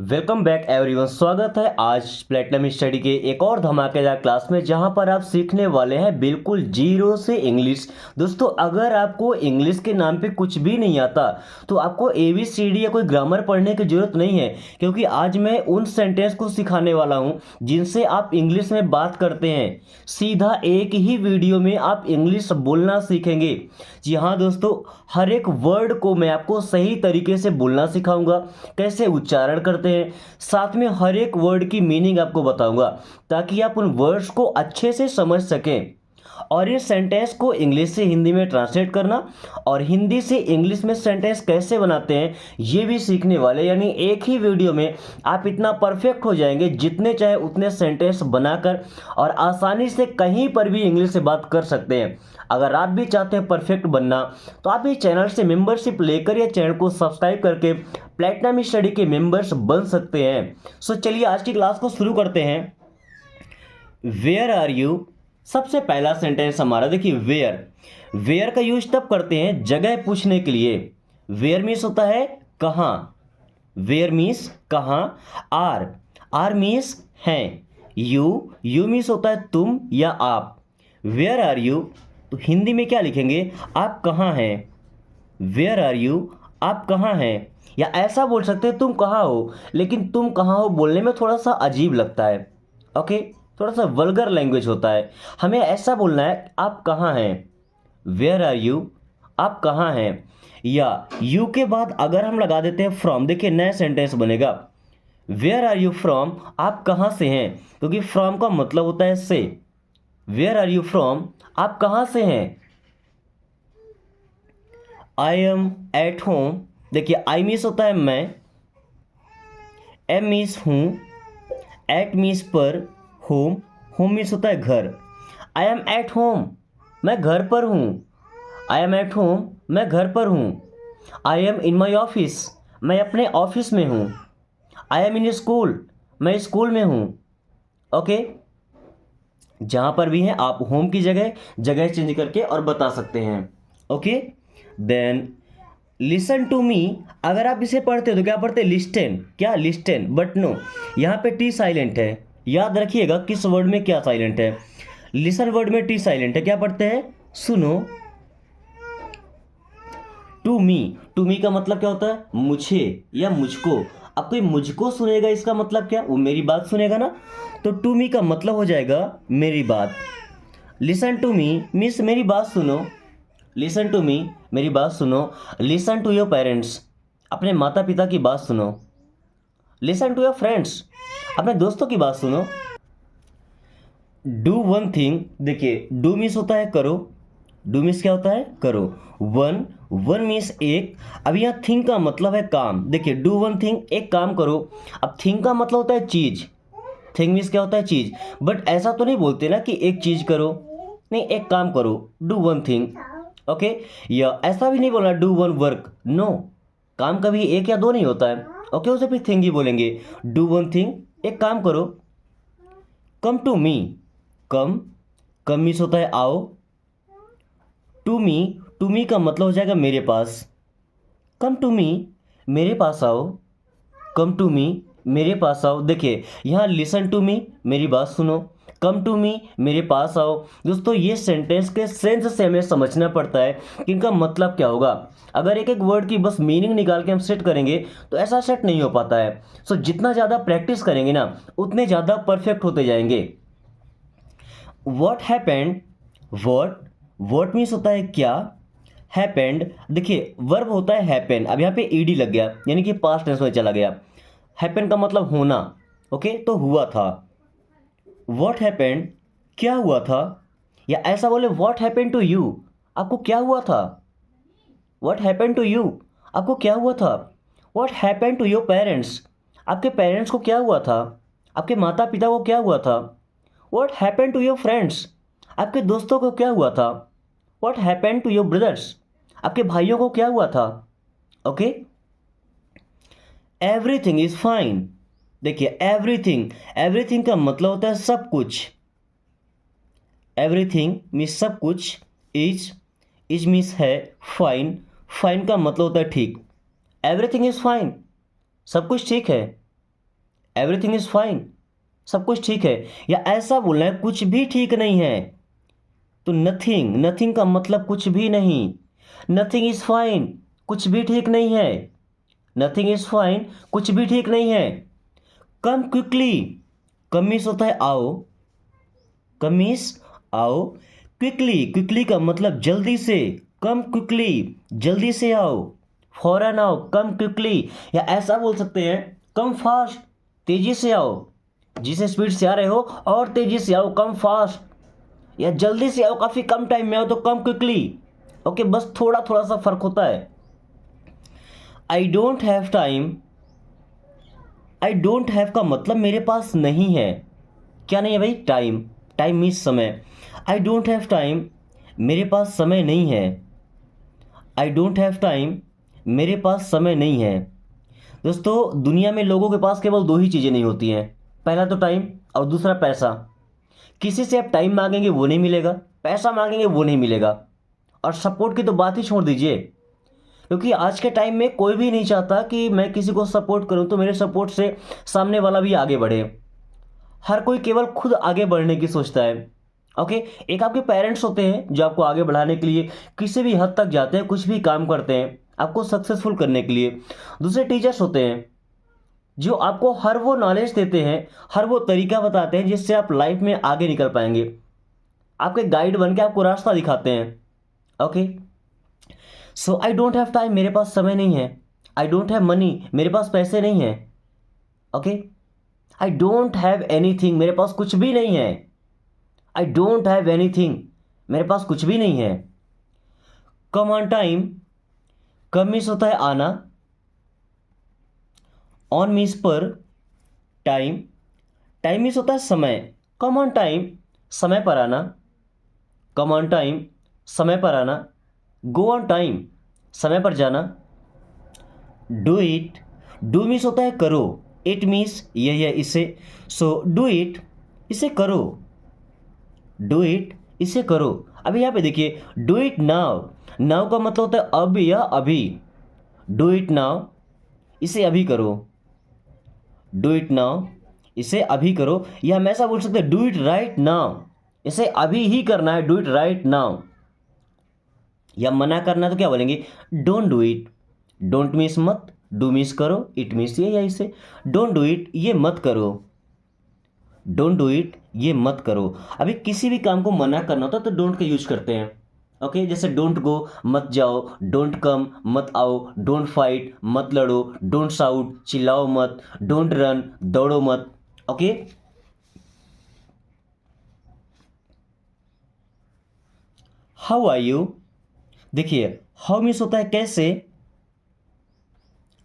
Welcome back everyone. स्वागत है आज प्लेटिनम स्टडी के एक और धमाकेदार क्लास में, जहां पर आप सीखने वाले हैं बिल्कुल जीरो से इंग्लिश। दोस्तों, अगर आपको इंग्लिश के नाम पे कुछ भी नहीं आता तो आपको ABCD या कोई ग्रामर पढ़ने की जरूरत नहीं है, क्योंकि आज मैं उन सेंटेंस को सिखाने वाला हूं जिनसे आप इंग्लिश में बात करते हैं। सीधा एक ही वीडियो में आप इंग्लिश बोलना सीखेंगे। जी हाँ दोस्तों, हर एक वर्ड को मैं आपको सही तरीके से बोलना सिखाऊंगा, कैसे उच्चारण करते हैं, साथ में हर एक वर्ड की मीनिंग आपको बताऊंगा ताकि आप उन वर्ड्स को अच्छे से समझ सकें। और ये सेंटेंस को इंग्लिश से हिंदी में ट्रांसलेट करना और हिंदी से इंग्लिश में सेंटेंस कैसे बनाते हैं ये भी सीखने वाले, यानी एक ही वीडियो में आप इतना परफेक्ट हो जाएंगे जितने चाहे उतने सेंटेंस बनाकर और आसानी से कहीं पर भी इंग्लिश से बात कर सकते हैं। अगर आप भी चाहते हैं परफेक्ट बनना तो आप इस चैनल से मेंबरशिप लेकर या चैनल को सब्सक्राइब करके प्लेटिनम स्टडी के मेंबर्स बन सकते हैं। सो चलिए आज की क्लास को शुरू करते हैं। वेयर आर यू, सबसे पहला सेंटेंस हमारा देखिए वेयर। वेयर का यूज तब करते हैं जगह पूछने के लिए। वेयर मीन्स होता है कहाँ, वेयर मीन्स कहाँ। आर, आर मीन्स हैं। यू मीन्स होता है तुम या आप। वेयर आर यू, तो हिंदी में क्या लिखेंगे, आप कहाँ हैं। वेयर आर यू, आप कहाँ हैं। या ऐसा बोल सकते हैं तुम कहाँ हो, लेकिन तुम कहाँ हो बोलने में थोड़ा सा अजीब लगता है। ओके, थोड़ा सा वल्गर लैंग्वेज होता है। हमें ऐसा बोलना है आप कहाँ हैं। वेयर आर यू, आप कहाँ हैं। या यू के बाद अगर हम लगा देते हैं फ्रॉम, देखिए नया सेंटेंस बनेगा। वेयर आर यू फ्रॉम, आप कहाँ से हैं, क्योंकि फ्रॉम का मतलब होता है से। वेयर आर यू फ्रॉम, आप कहाँ से हैं। आई एम एट होम, देखिए आई मीन्स होता है मैं, एम मीन्स हूँ, एट मीन्स पर, होम, होम मीन्स होता है घर। आई एम एट होम, मैं घर पर हूँ। आई एम एट होम, मैं घर पर हूँ। I am in my office, मैं अपने ऑफिस में हूँ। आई एम इन स्कूल, मैं स्कूल में हूँ। ओके, जहाँ पर भी हैं आप होम की जगह जगह चेंज करके और बता सकते हैं। Okay, then listen to me, अगर आप इसे पढ़ते हो तो क्या पढ़ते हैं, लिस्टन, क्या लिस्टन, बट नो, यहाँ पे टी साइलेंट है। याद रखिएगा किस वर्ड में क्या साइलेंट है। लिसन वर्ड में टी साइलेंट है, क्या पढ़ते हैं, सुनो। टू मी का मतलब क्या होता है, मुझे या मुझको। अब कोई मुझको सुनेगा इसका मतलब क्या, वो मेरी बात सुनेगा ना, तो टू मी का मतलब हो जाएगा मेरी बात। लिसन टू मी मीन्स मेरी बात सुनो। लिसन टू मी, मेरी बात सुनो। लिसन टू योर पेरेंट्स, अपने माता पिता की बात सुनो। लिसन टू योर फ्रेंड्स, अपने दोस्तों की बात सुनो। डू वन थिंग, देखिए डू मीन्स होता है करो। डू मीन्स क्या होता है, करो। वन, वन मीन्स एक। अब यहाँ थिंग का मतलब है काम। देखिए डू वन थिंग, एक काम करो। अब थिंग का मतलब होता है चीज। थिंग मीन्स क्या होता है, चीज। बट ऐसा तो नहीं बोलते ना कि एक चीज करो, नहीं, एक काम करो, डू वन थिंग। ओके, या ऐसा भी नहीं बोलना डू वन वर्क, नो, काम कभी एक या दो नहीं होता है। ओके, उसे फिर थिंग ही बोलेंगे। डू वन थिंग, एक काम करो। Come to me, come, come means होता है आओ। टू मी का मतलब हो जाएगा मेरे पास। कम टू मी, मेरे पास आओ। कम टू मी, मेरे पास आओ। देखिए यहाँ लिसन टू मी, मेरी बात सुनो। कम टू मी, मेरे पास आओ। दोस्तों ये सेंटेंस के सेंस से हमें समझना पड़ता है कि इनका मतलब क्या होगा। अगर एक एक वर्ड की बस मीनिंग निकाल के हम सेट करेंगे तो ऐसा सेट नहीं हो पाता है। सो जितना ज़्यादा प्रैक्टिस करेंगे ना उतने ज़्यादा परफेक्ट होते जाएंगे। What happened, what, what means होता है क्या। हैपेंड, देखिए वर्ब होता है हैपेन, अब यहाँ पे ईडी लग गया यानी कि पास्ट टेंस में चला गया। हैपेन का मतलब होना। ओके, तो हुआ था। वॉट हैपेंड, क्या हुआ था। या ऐसा बोले वॉट हैपेंड टू यू, आपको क्या हुआ था। वॉट हैपेंड टू यू, आपको क्या हुआ था। What happened to your parents, आपके पेरेंट्स को क्या हुआ था, आपके माता पिता को क्या हुआ था। What happened to your friends, आपके दोस्तों को क्या हुआ था। What happened to your brothers, आपके भाइयों को क्या हुआ था। ओके, एवरीथिंग इज फाइन, देखिए एवरीथिंग, एवरीथिंग का मतलब होता है सब कुछ। एवरीथिंग मीन्स सब कुछ। इज मीन्स है। फाइन, फाइन का मतलब होता है ठीक। एवरीथिंग इज फाइन, सब कुछ ठीक है। एवरीथिंग इज़ फाइन, सब कुछ ठीक है। या ऐसा बोलना है कुछ भी ठीक नहीं है, तो नथिंग, नथिंग का मतलब कुछ भी नहीं। नथिंग इज़ फाइन, कुछ भी ठीक नहीं है। नथिंग इज़ फाइन, कुछ भी ठीक नहीं है। कम क्विकली, कम मीन्स होता है आओ, कम मीन्स आओ। क्विकली, क्विकली का मतलब जल्दी से, कम क्विकली, जल्दी से आओ। फौरन आओ, कम क्विकली। या ऐसा बोल सकते हैं कम फास्ट, तेजी से आओ, जिस स्पीड से आ रहे हो और तेजी से आओ, कम फास्ट। या जल्दी से आओ, काफ़ी कम टाइम में आओ, तो कम क्विकली। ओके, बस थोड़ा थोड़ा सा फर्क होता है। I don't have time, I don't have का मतलब मेरे पास नहीं है। क्या नहीं है भाई? टाइम, टाइम मीन्स समय। आई डोंट हैव टाइम, मेरे पास समय नहीं है। आई डोंट हैव टाइम, मेरे पास समय नहीं है। दोस्तों, दुनिया में लोगों के पास केवल दो ही चीज़ें नहीं होती हैं, पहला तो टाइम और दूसरा पैसा। किसी से आप टाइम मांगेंगे वो नहीं मिलेगा, पैसा मांगेंगे वो नहीं मिलेगा, और सपोर्ट की तो बात ही छोड़ दीजिए, क्योंकि आज के टाइम में कोई भी नहीं चाहता कि मैं किसी को सपोर्ट करूं तो मेरे सपोर्ट से सामने वाला भी आगे बढ़े। हर कोई केवल खुद आगे बढ़ने की सोचता है। ओके, एक आपके पेरेंट्स होते हैं जो आपको आगे बढ़ाने के लिए किसी भी हद तक जाते हैं, कुछ भी काम करते हैं आपको सक्सेसफुल करने के लिए। दूसरे टीचर्स होते हैं जो आपको हर वो नॉलेज देते हैं, हर वो तरीका बताते हैं जिससे आप लाइफ में आगे निकल पाएंगे, आपके गाइड बन के आपको रास्ता दिखाते हैं। Okay, so I don't have time, मेरे पास समय नहीं है। आई डोंट हैव मनी, मेरे पास पैसे नहीं हैं। Okay, I don't have anything, मेरे पास कुछ भी नहीं है। आई डोंट हैव एनीथिंग, मेरे पास कुछ भी नहीं है। Come on time, come means होता है आना, ऑन मीन्स पर, टाइम, टाइम मीन्स होता है समय। कम ऑन टाइम, समय पर आना, कम ऑन टाइम, समय पर आना। गो ऑन टाइम, समय पर जाना। डू इट, डू मीन्स होता है करो, इट मीन्स यह है इसे। सो डू इट, इसे करो। डू इट, इसे करो। अभी यहाँ पे देखिए, डू इट नाउ, नाउ का मतलब होता है अब या अभी। डू इट नाउ, इसे अभी करो। डू इट नाउ, इसे अभी करो। या हम ऐसा बोल सकते हैं डू इट राइट नाउ, इसे अभी ही करना है, डू इट राइट नाउ। या मना करना है तो क्या बोलेंगे? Don't do it. Don't means मत, डू मीन्स करो, इट मीन्स ये या इसे। डोंट डू इट, ये मत करो। डोंट डू इट, ये मत करो। अभी किसी भी काम को मना करना होता है तो डोंट का यूज करते हैं। ओके, जैसे डोंट गो, मत जाओ। डोंट कम, मत आओ। डोंट फाइट, मत लड़ो। डोंट शाउट, चिल्लाओ मत। डोंट रन, दौड़ो मत। ओके, हाउ आर यू, देखिए हाउ मीन्स होता है कैसे,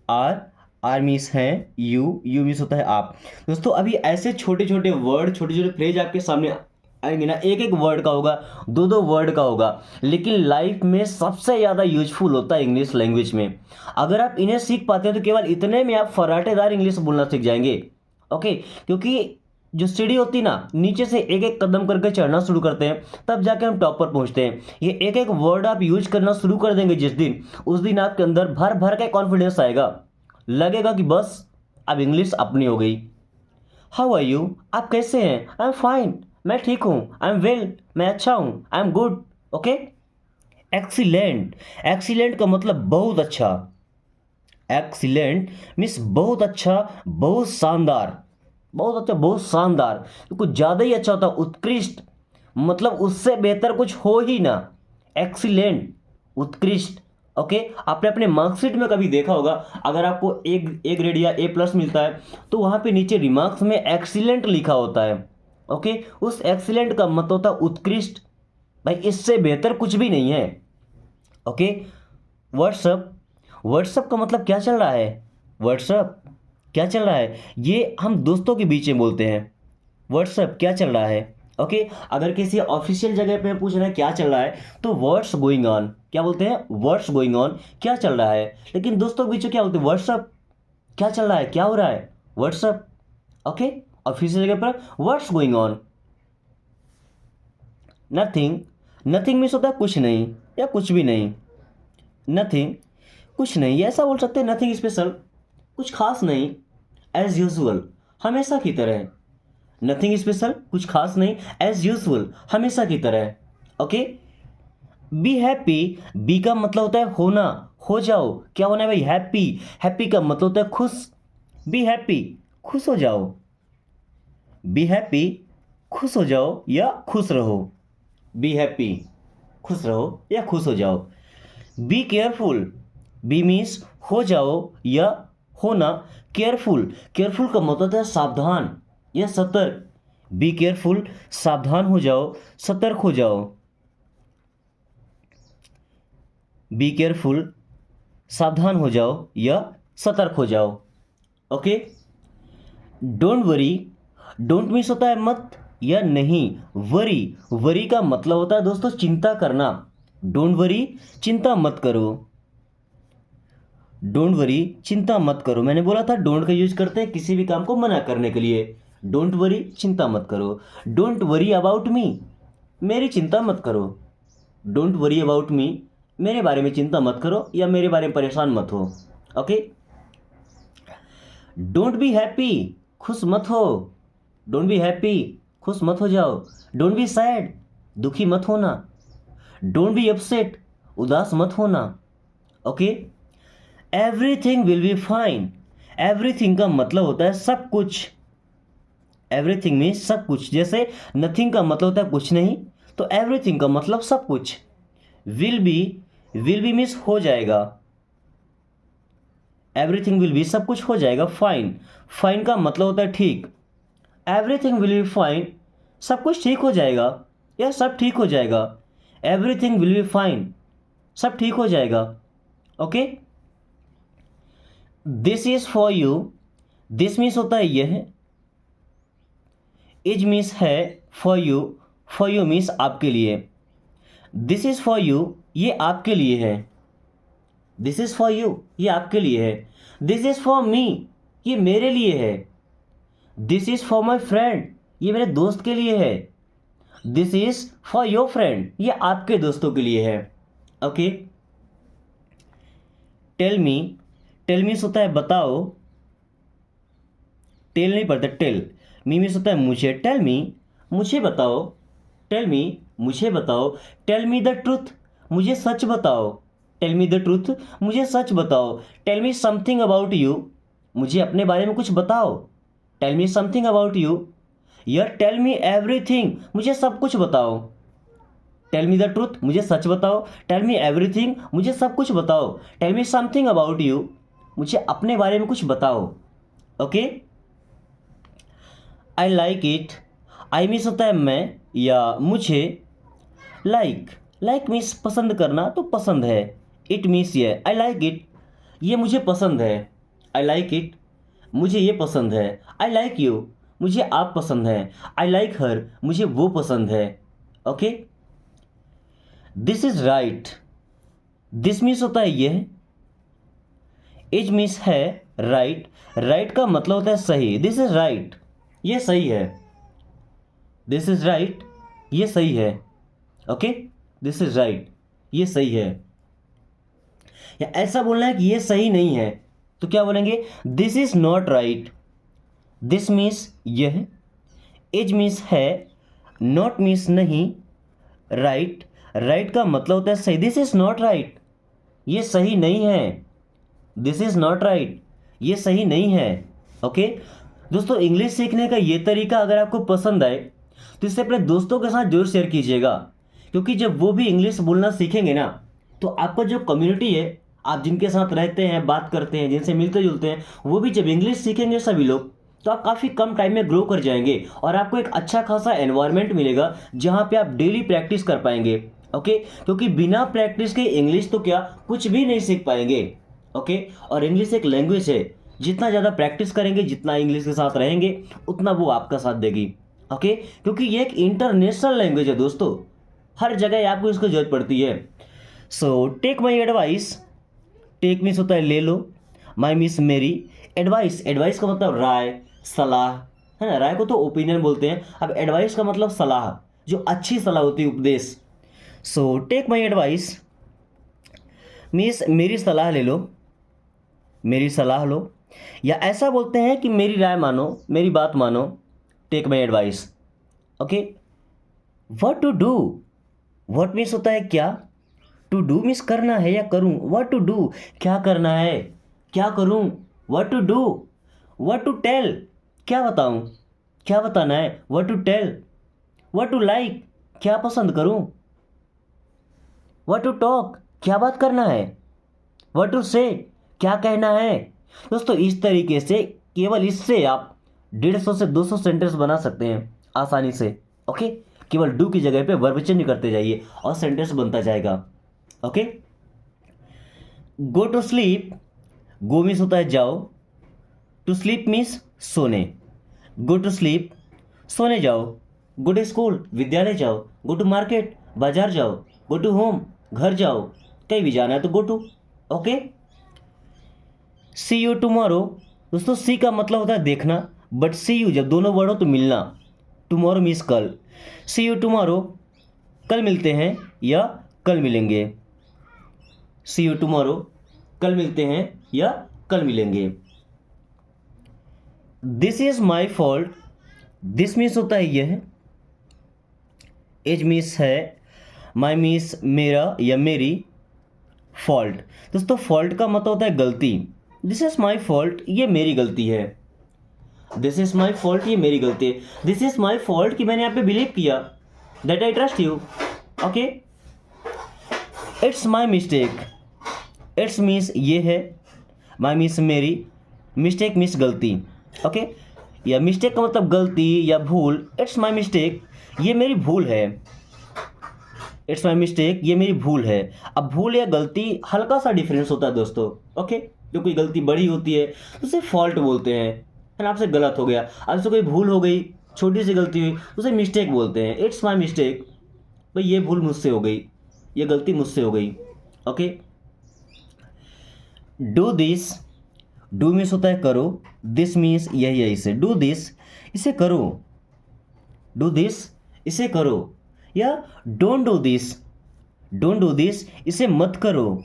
आर, आर मीन्स हैं, यू मीन्स होता है आप। दोस्तों, अभी ऐसे छोटे छोटे वर्ड, छोटे छोटे फ्रेज आपके सामने आएंगे ना, एक एक वर्ड का होगा, दो दो वर्ड का होगा, लेकिन लाइफ में सबसे ज़्यादा यूजफुल होता है इंग्लिश लैंग्वेज में। अगर आप इन्हें सीख पाते हैं तो केवल इतने में आप फराटेदार इंग्लिश बोलना सीख जाएंगे। ओके, क्योंकि जो सीढ़ी होती ना, नीचे से एक एक कदम करके चढ़ना शुरू करते हैं, तब जाके हम टॉप पर पहुंचते हैं। ये एक एक वर्ड आप यूज करना शुरू कर देंगे जिस दिन, उस दिन आपके अंदर भर भर के कॉन्फिडेंस आएगा, लगेगा कि बस अब इंग्लिश अपनी हो गई। हाउ आर यू, आप कैसे हैं? आई एम फाइन, मैं ठीक हूँ। आई एम वेल, मैं अच्छा हूँ। I am good. Okay, excellent, excellent का मतलब बहुत अच्छा। एक्सीलेंट मीन्स बहुत अच्छा, बहुत शानदार, बहुत अच्छा, बहुत शानदार। तो कुछ ज़्यादा ही अच्छा होता है, उत्कृष्ट, मतलब उससे बेहतर कुछ हो ही ना। एक्सीलेंट, उत्कृष्ट। ओके, आपने अपने मार्कशीट में कभी देखा होगा, अगर आपको ए ग्रेड या ए प्लस मिलता है तो वहाँ पे नीचे रिमार्क्स में एक्सीलेंट लिखा होता है। ओके, उस एक्सीलेंट का मतलब होता है उत्कृष्ट, भाई इससे बेहतर कुछ भी नहीं है। ओके, व्हाट्सअप, व्हाट्सअप का मतलब क्या चल रहा है? व्हाट्सअप, क्या चल रहा है? ये हम दोस्तों के बीच में बोलते हैं, व्हाट्सअप क्या चल रहा है। ओके, अगर किसी ऑफिशियल जगह पे पूछ रहे हैं क्या चल रहा है, तो व्हाट्स गोइंग ऑन, क्या बोलते हैं? व्हाट्स गोइंग ऑन, क्या चल रहा है। लेकिन दोस्तों के बीच में क्या बोलते हैं? व्हाट्सअप, क्या चल रहा है, क्या हो रहा है, व्हाट्सअप। ओके, ऑफिशियल जगह पर what's going on. Nothing, nothing means होता है कुछ नहीं या कुछ भी नहीं। नथिंग, कुछ नहीं, ऐसा बोल सकते हैं, नथिंग स्पेशल, कुछ खास नहीं। एज यूजुअल, हमेशा की तरह, नथिंग स्पेशल, कुछ खास नहीं, एज यूजफुल, हमेशा की तरह। ओके। बी हैप्पी, बी का मतलब होता है होना, हो जाओ, क्या होना है भाई, हैप्पी। हैप्पी का मतलब होता है खुश, बी हैप्पी, खुश हो जाओ। बी हैप्पी, खुश हो जाओ या खुश रहो। बी हैप्पी, खुश रहो या खुश हो जाओ। बी केयरफुल, बी मीन्स हो जाओ या होना। केयरफुल, केयरफुल का मतलब होता है सावधान या सतर्क। बी केयरफुल, सावधान हो जाओ, सतर्क हो जाओ। बी केयरफुल, सावधान हो जाओ या सतर्क हो जाओ। Okay. Don't worry, don't means होता है मत या नहीं। वरी, वरी का मतलब होता है दोस्तों चिंता करना। डोंट वरी, चिंता मत करो। डोंट वरी, चिंता मत करो। मैंने बोला था डोंट का यूज करते हैं किसी भी काम को मना करने के लिए। डोंट वरी, चिंता मत करो। डोंट वरी अबाउट मी, मेरी चिंता मत करो। डोंट वरी अबाउट मी, मेरे बारे में चिंता मत करो या मेरे बारे में परेशान मत हो। ओके। डोंट बी हैप्पी, खुश मत हो। डोंट बी हैप्पी, खुश मत हो जाओ। डोंट बी सैड, दुखी मत होना। डोंट बी अपसेट, उदास मत होना। Okay. Everything will be fine, everything का मतलब होता है सब कुछ। एवरीथिंग में सब कुछ, जैसे नथिंग का मतलब होता है कुछ नहीं, तो एवरीथिंग का मतलब सब कुछ। Will be, will be means हो जाएगा। एवरीथिंग विल बी, सब कुछ हो जाएगा। फाइन, फाइन का मतलब होता है ठीक। एवरीथिंग विल बी फाइन, सब कुछ ठीक हो जाएगा या सब ठीक हो जाएगा। एवरीथिंग विल बी फाइन, सब ठीक हो जाएगा। Okay. This is for you, this means होता है यह। इज मीन्स है, फॉर यू मीन्स आपके लिए। दिस इज फॉर यू, ये आपके लिए है। दिस इज फॉर यू, ये आपके लिए है। दिस इज फॉर मी, ये मेरे लिए है। This is for my friend, ये मेरे दोस्त के लिए है। This is for your friend, ये आपके दोस्तों के लिए है। Okay. Tell me, tell means होता है बताओ। टेल नहीं पढ़ते, टेल। मी मीन्स होता है मुझे। टेल मी, मुझे बताओ। टेल मी, मुझे बताओ। टेल मी द ट्रूथ, मुझे सच बताओ। टेल मी द ट्रूथ, मुझे सच बताओ। Tell me something about you, मुझे अपने बारे में कुछ बताओ। Tell me something about you या टेल मी एवरीथिंग, मुझे सब कुछ बताओ। टेल मी द ट्रूथ, मुझे सच बताओ। टेल मी एवरीथिंग, मुझे सब कुछ बताओ। Tell me something about you, मुझे अपने बारे में कुछ बताओ। Okay. I like it, I means होता है मैं या मुझे। लाइक, लाइक मीन्स पसंद करना, तो पसंद है। इट मीन्स ये, आई लाइक इट, ये मुझे पसंद है। आई लाइक इट, मुझे ये पसंद है। आई लाइक यू, मुझे आप पसंद है। आई लाइक हर, मुझे वो पसंद है। Okay. This is right, this means होता है यह। इज मीन्स है, राइट, राइट का मतलब होता है सही। दिस इज राइट, ये सही है। दिस इज राइट, ये सही है। ओके। दिस इज राइट, ये सही है। या ऐसा बोलना है कि ये सही नहीं है, तो क्या बोलेंगे, this is not right. This means यह, इज मीन्स है, नॉट मीन्स नहीं, राइट, राइट का मतलब होता है सही। दिस इज नॉट राइट, ये सही नहीं है। दिस इज नॉट राइट, ये सही नहीं है। ओके। दोस्तों इंग्लिश सीखने का ये तरीका अगर आपको पसंद आए तो इसे अपने दोस्तों के साथ जरूर शेयर कीजिएगा, क्योंकि जब वो भी इंग्लिश बोलना सीखेंगे ना, तो आपका जो कम्युनिटी है, आप जिनके साथ रहते हैं, बात करते हैं, जिनसे मिलते जुलते हैं, वो भी जब इंग्लिश सीखेंगे सभी लोग, तो आप काफ़ी कम टाइम में ग्रो कर जाएंगे और आपको एक अच्छा खासा एनवायरनमेंट मिलेगा जहाँ पे आप डेली प्रैक्टिस कर पाएंगे। ओके। क्योंकि बिना प्रैक्टिस के इंग्लिश तो क्या कुछ भी नहीं सीख पाएंगे। ओके। और इंग्लिश एक लैंग्वेज है, जितना ज़्यादा प्रैक्टिस करेंगे, जितना इंग्लिश के साथ रहेंगे, उतना वो आपका साथ देगी। ओके। क्योंकि ये एक इंटरनेशनल लैंग्वेज है दोस्तों, हर जगह आपको इसकी जरूरत पड़ती है। So take my advice, take means होता है ले लो, माई मीन्स मेरी, एडवाइस, एडवाइस का मतलब राय, सलाह, है ना। राय को तो ओपिनियन बोलते हैं, अब एडवाइस का मतलब सलाह, जो अच्छी सलाह होती है, उपदेश। So take my advice means मेरी सलाह ले लो, मेरी सलाह लो। या ऐसा बोलते हैं कि मेरी राय मानो, मेरी बात मानो, take my advice. Okay, what to do, what means होता है क्या, टू डू मीन्स करना है या करूं, व्हाट टू डू क्या करना है, क्या करूं, what to do, what to tell क्या बताऊं, क्या बताना है, what to tell, what to like क्या पसंद करूं, व्हाट टू टॉक क्या बात करना है, व्हाट टू से क्या कहना है। दोस्तों इस तरीके से केवल इससे आप 150 से 200 सेंटेंस बना सकते हैं आसानी से। ओके, केवल डू की जगह पे वर्ब चेंज करते जाइए और सेंटेंस बनता जाएगा। Okay, go to sleep, go means होता है जाओ, टू स्लीप मीन्स सोने, गो टू स्लीप सोने जाओ, गो टू स्कूल विद्यालय जाओ, गो टू मार्केट बाजार जाओ, गो टू होम घर जाओ, कहीं भी जाना है तो go to. Okay, see you tomorrow, दोस्तों सी का मतलब होता है देखना, बट सी यू जब दोनों वर्ड हो तो मिलना, टुमारो मीन्स कल, सी यू टुमारो कल मिलते हैं या कल मिलेंगे, सी यू टुमारो कल मिलते हैं या कल मिलेंगे। This is my fault, this means होता है यह, एज मीन्स है, माई मीन्स मेरा या मेरी, फॉल्ट दोस्तों फॉल्ट का मतलब होता है गलती, दिस इज माई फॉल्ट ये मेरी गलती है, दिस इज माई फॉल्ट ये मेरी गलती है, दिस इज माई फॉल्ट कि मैंने आप पे बिलीव किया, that I trust you. Okay, it's my mistake, it's means ये है, माई मीन्स मेरी, मिस्टेक मीन्स गलती। ओके, या मिस्टेक का मतलब गलती या भूल, इट्स माई मिस्टेक ये मेरी भूल है, इट्स माई मिस्टेक ये मेरी भूल है। अब भूल या गलती हल्का सा डिफरेंस होता है दोस्तों। ओके, जो कोई गलती बड़ी होती है तो उसे फॉल्ट बोलते हैं, है ना, आपसे गलत हो गया, आपसे कोई भूल हो गई, छोटी सी गलती हुई उसे मिस्टेक बोलते हैं, इट्स माई मिस्टेक, भाई ये भूल मुझसे हो गई, ये गलती मुझसे हो गई। Okay, do this, do means होता है करो, दिस मीन्स यही है, इसे डू दिस इसे करो, डू दिस इसे करो, या don't do this, don't do this इसे मत करो,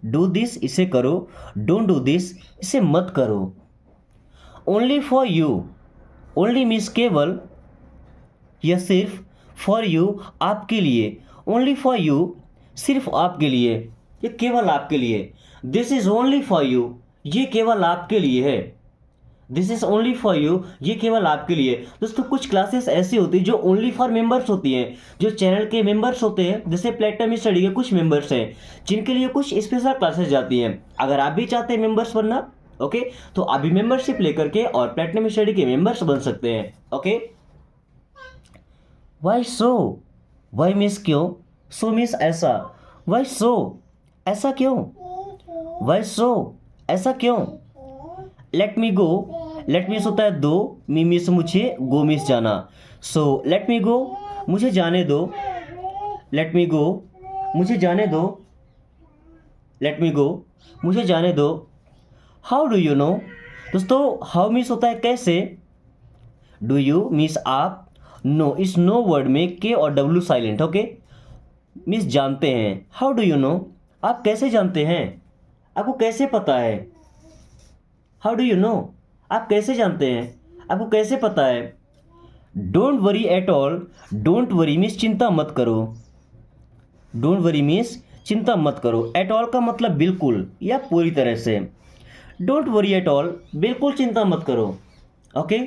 डू दिस इसे करो, डोंट डू दिस इसे मत करो। Only for you, only means केवल, या सिर्फ, फॉर यू आपके लिए, ओनली फॉर यू सिर्फ आपके लिए, ये केवल आपके लिए, this is only for you ये केवल आपके लिए है, this is only for you ये केवल आपके लिए। दोस्तों कुछ क्लासेस ऐसी होती है जो ओनली फॉर मेंबर्स होती हैं, जो चैनल के मेंबर्स होते हैं, जैसे प्लेटनम स्टडी के कुछ मेंबर्स हैं जिनके लिए कुछ स्पेशल क्लासेस जाती हैं। अगर आप भी चाहते हैं मेंबर्स बनना, ओके, तो अभी मेंबरशिप लेकर के और प्लेटनम स्टडी के मेंबर्स बन सकते हैं। ओके, वाई सो, वाई मीन्स क्यों, सो मीन्स ऐसा, वाई सो ऐसा क्यों, वाई सो ऐसा क्यों। लेट मी गो, लेट मीन्स होता है दो, मी मीन्स मुझे, गो मीन्स जाना, सो लेट मी गो मुझे जाने दो, लेट मी गो मुझे जाने दो, लेट मी गो मुझे जाने दो। हाउ डू यू नो, दोस्तों हाउ मीन्स होता है कैसे, डू यू मीन्स आप, नो इस नो वर्ड में के और डब्ल्यू साइलेंट, ओके, मीन्स जानते हैं। हाउ डू यू नो आप कैसे जानते हैं, आपको कैसे पता है, हाउ डू यू नो आप कैसे जानते हैं, आपको कैसे पता है। Don't worry at all, don't worry means चिंता मत करो, डोंट वरी मीन्स चिंता मत करो, एट ऑल का मतलब बिल्कुल या पूरी तरह से, डोंट वरी एट ऑल बिल्कुल चिंता मत करो। Okay,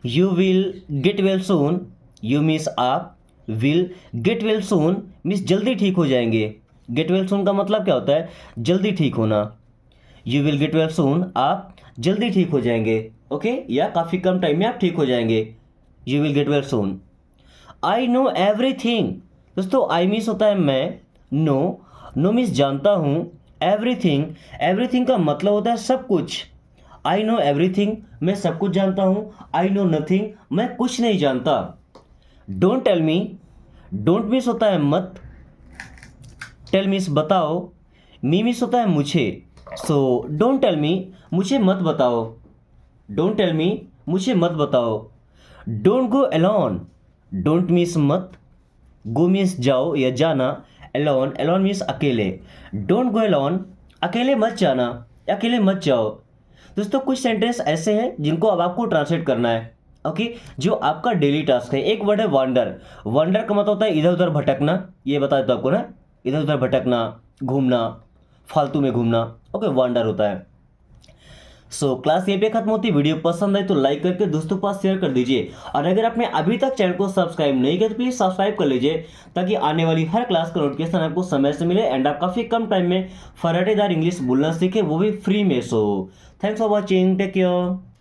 you will get well soon, you means आप, will get well soon means जल्दी ठीक हो जाएंगे, गेट वेल सून का मतलब क्या होता है, जल्दी ठीक होना, यू विल गेट वेल सून आप जल्दी ठीक हो जाएंगे, ओके, या काफ़ी कम टाइम में आप ठीक हो जाएंगे, you will get well soon. I know everything, दोस्तों आई मीन्स होता है मैं, नो, नो मीन्स जानता हूँ, एवरीथिंग, एवरीथिंग का मतलब होता है सब कुछ, आई नो एवरीथिंग मैं सब कुछ जानता हूँ, आई नो नथिंग मैं कुछ नहीं जानता। Don't tell me, don't means होता है मत, टेल मीन्स बताओ, मी मीन्स होता है मुझे, सो डोंट टेल मी मुझे मत बताओ, डोंट टेल मी मुझे मत बताओ। Don't go alone, don't means मत, गो मीन्स जाओ या जाना, एलोन मीन्स अकेले, डोंट गो एलोन अकेले मत जाना, अकेले मत जाओ। दोस्तों कुछ सेंटेंस ऐसे हैं जिनको अब आपको ट्रांसलेट करना है। ओके, जो आपका डेली टास्क है। एक वर्ड है वंडर। वंडर का मतलब होता है इधर उधर भटकना, ये बता देता आपको ना, इधर उधर भटकना, घूमना, फालतू में घूमना। ओके, वंडर होता है। सो क्लास यहीं पे खत्म होती है। वीडियो पसंद आए तो लाइक करके दोस्तों के पास शेयर कर दीजिए, और अगर आपने अभी तक चैनल को सब्सक्राइब नहीं किया तो प्लीज सब्सक्राइब कर लीजिए, ताकि आने वाली हर क्लास का नोटिफिकेशन आपको समय से मिले एंड आप काफी कम टाइम में फराटेदार इंग्लिश बोलना सीखे, वो भी फ्री में। So thanks for watching, take care.